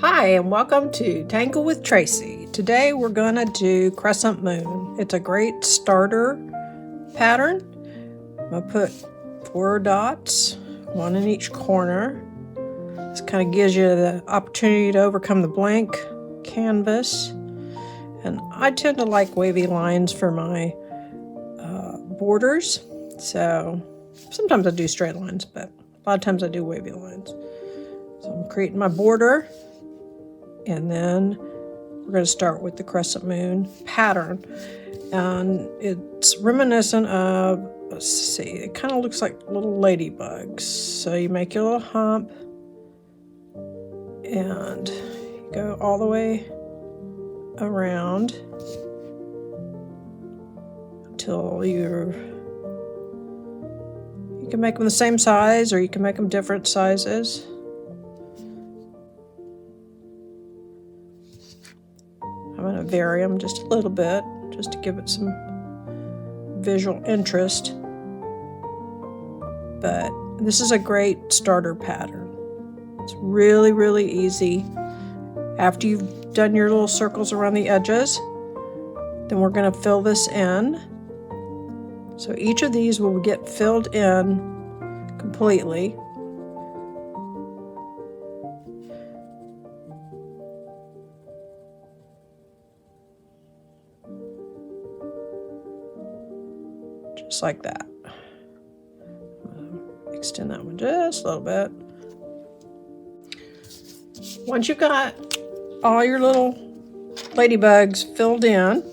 Hi, and welcome to Tangle with Tracy. Today we're going to do Crescent Moon. It's a great starter pattern. I'm going to put 4 dots, 1 in each corner. This kind of gives you the opportunity to overcome the blank canvas. And I tend to like wavy lines for my borders. So sometimes I do straight lines, but a lot of times I do wavy lines. So I'm creating my border. And then we're going to start with the Crescent Moon pattern. And it's reminiscent of, let's see, it kind of looks like little ladybugs. So you make your little hump and you go all the way around until you can make them the same size, or you can make them different sizes. I'm going to vary them just a little bit, just to give it some visual interest. But this is a great starter pattern. It's really, really easy. After you've done your little circles around the edges, then we're going to fill this in. So each of these will get filled in completely. Just like that. Extend that one just a little bit. Once you've got all your little ladybugs filled in,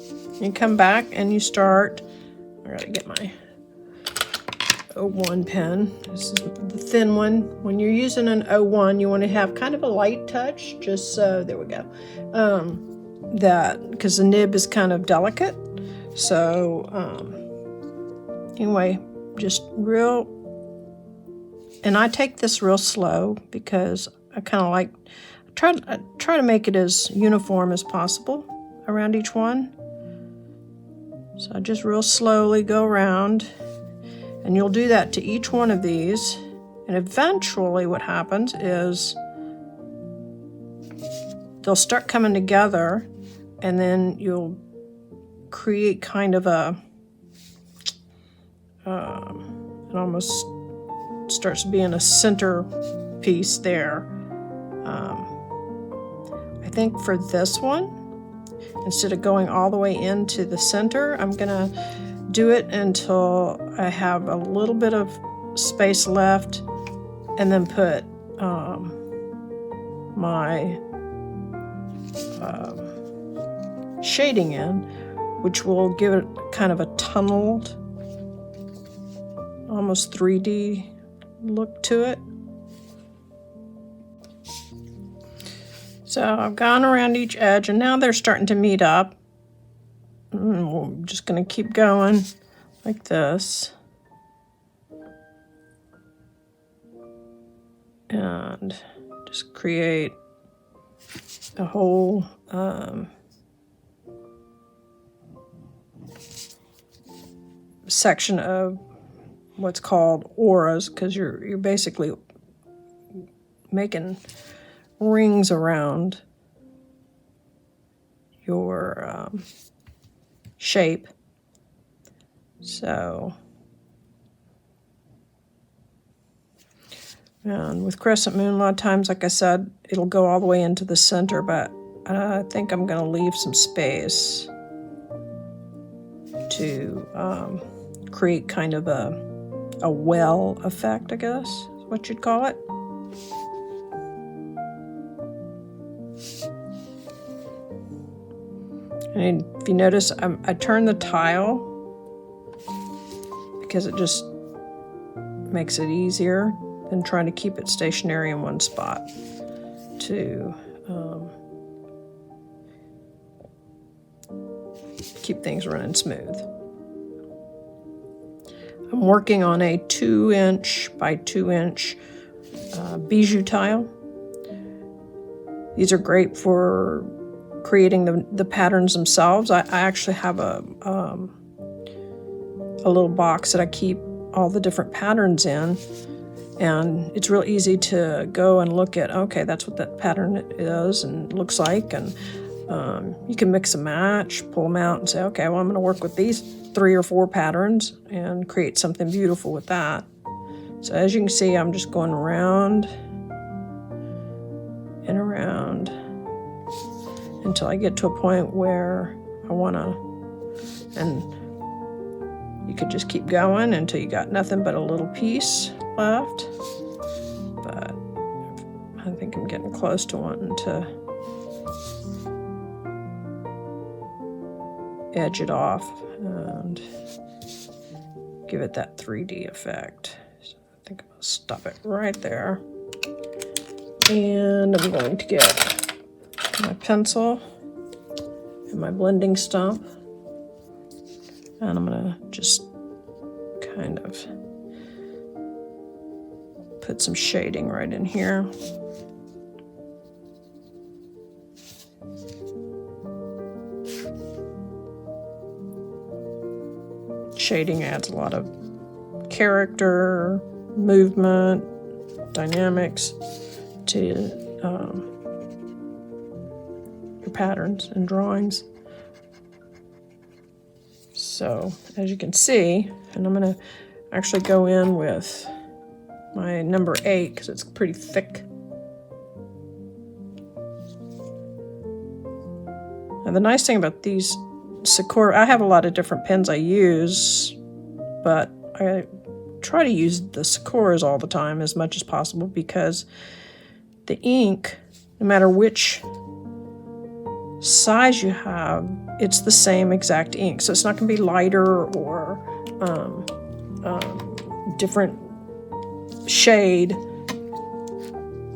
you come back and you start. I gotta get my 01 pen. This is the thin one. When you're using an 01, you want to have kind of a light touch, just so, there we go. That, because the nib is kind of delicate. So, anyway, just real, and I take this real slow because I kind of like, try to make it as uniform as possible around each one. So I just real slowly go around, and you'll do that to each one of these. And eventually what happens is they'll start coming together, and then you'll create kind of a, it almost starts being a center piece there. I think for this one, instead of going all the way into the center, I'm gonna do it until I have a little bit of space left, and then put my shading in, which will give it kind of a tunneled, almost 3D look to it. So I've gone around each edge, and now they're starting to meet up. I'm just going to keep going like this. And just create a whole section of what's called auras, because you're basically making rings around your shape. So, and with Crescent Moon, a lot of times, like I said, it'll go all the way into the center, but I think I'm going to leave some space to create kind of a well effect, I guess is what you'd call it. And if you notice, I turn the tile because it just makes it easier than trying to keep it stationary in one spot to keep things running smooth. I'm working on a 2" by 2" bijou tile. These are great for creating the patterns themselves. I actually have a little box that I keep all the different patterns in, And it's real easy to go and look at, okay, that's what that pattern is and looks like. And you can mix and match, pull them out and say, okay, well, I'm going to work with these 3 or 4 patterns and create something beautiful with that. So as you can see, I'm just going around and around until I get to a point where I want to, and you could just keep going until you got nothing but a little piece left. But I think I'm getting close to wanting to edge it off and give it that 3D effect. So I think I'm going to stop it right there. And I'm going to get my pencil and my blending stump. And I'm going to just kind of put some shading right in here. Shading adds a lot of character, movement, dynamics to your patterns and drawings. So as you can see, and I'm going to actually go in with my number 8 because it's pretty thick. Now the nice thing about these Sakura, I have a lot of different pens I use, but I try to use the Sakuras all the time as much as possible because the ink, no matter which size you have, it's the same exact ink. So it's not going to be lighter or different shade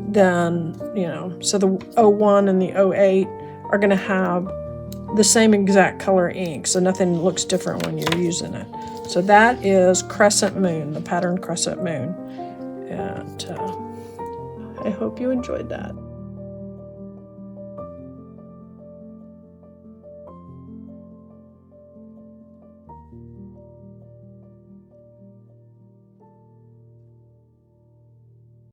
than, you know, so the 01 and the 08 are going to have the same exact color ink, so nothing looks different when you're using it. So that is Crescent Moon, the pattern Crescent Moon. And I hope you enjoyed that.